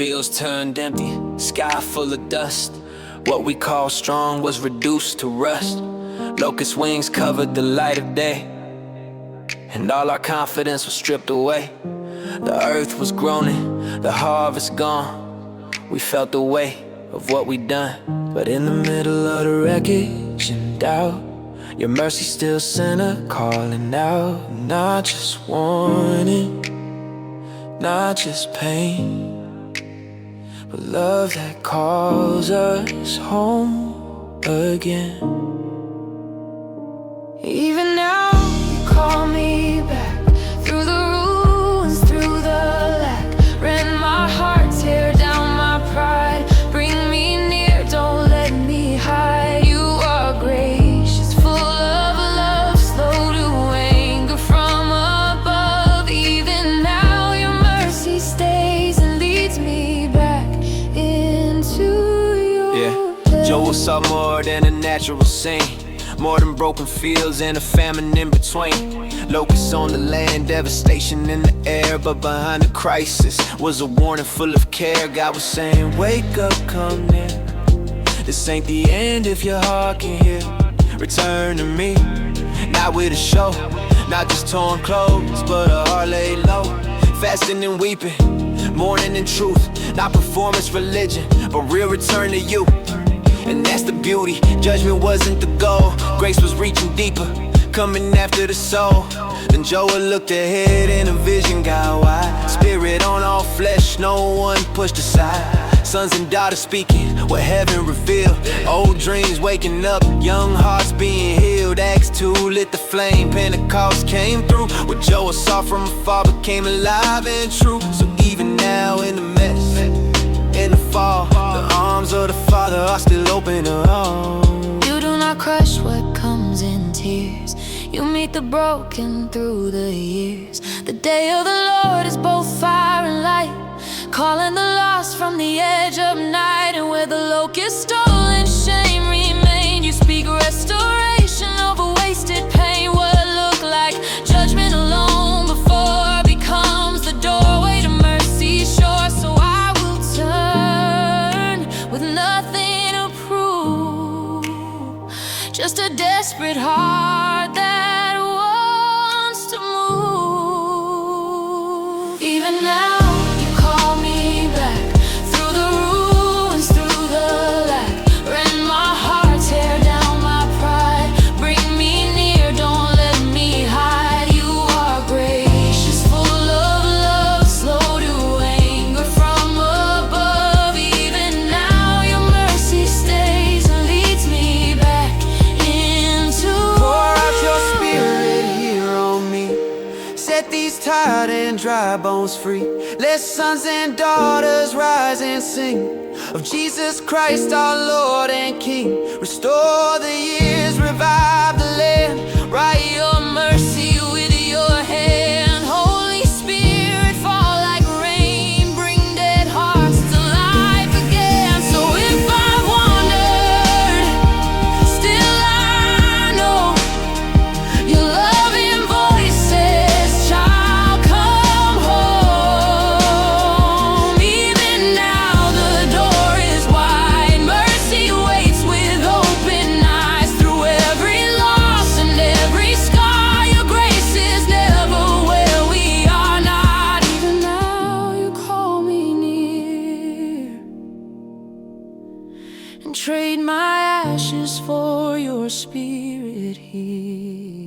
fields turned empty, sky full of dust. What we call strong was reduced to rust. Locust wings covered the light of day, and all our confidence was stripped away. The earth was groaning, the harvest gone. We felt the weight of what we'd done. But in the middle of the wreckage and doubt, your mercy still sent a calling out. Not just warning, not just pain, but love that calls us home again. Even now you call me back, through the ruins, through the lack. Rend my heart, tear down my pride. Bring me near, don't let me hide. You are gracious, full of love, slow to anger from above. Even now your mercy stays and leads me back into your Joel saw more than a natural scene, more than broken fields and a famine in between. Locusts on the land, devastation in the air, but behind the crisis was a warning full of care. God was saying, wake up, come near. This ain't the end if your heart can hear. Return to me, not with a show, not just torn clothes, but a heart laid low. Fasting and weeping, mourning in truth, not performance religion, but real return to you. And that's the beauty, judgment wasn't the goal. Grace was reaching deeper, coming after the soul. Then Joel looked ahead and a vision got wide. Spirit on all flesh, no one pushed aside. Sons and daughters speaking what heaven revealed. Old dreams waking up, young hearts being healed. Acts 2 lit the flame, Pentecost came through. What Joel saw from afar became alive and true. So even now in the mess, in the fall, the arms of the Father are still open around. You do not crush what comes in tears. You meet the broken through the years. The day of the Lord is both fire and light, calling the lost from the edge of night. And where the locust stole and shame remain, you speak restoration over wasted pain. What looked like judgment alone before becomes the doorway to mercy's shore. So I will turn with nothing to prove, just a desperate heart that wants to move. Even now you call me back, through the ruins, through the lack. Rend my heart, tear down my pride. Bring me near, don't let me hide. You are gracious, full of love, slow to anger from above. Even now your mercy stays and leads me back into. Pour out your spirit here on me, set these tired and dry bones free. Let sons and daughters rise and sing of Jesus Christ our Lord and King. Restore the years, revive the land. Write your mercy with your hand. Holy Spirit, fall like rain, bring dead hearts to life again. So if I've wandered, still I know your loving voice says, child, come home. Even now the door is wide, mercy waits with open eyes. Through every loss and every scar, your grace is never where we are not. Even now you call me near, and trade my ashes for your spirit here.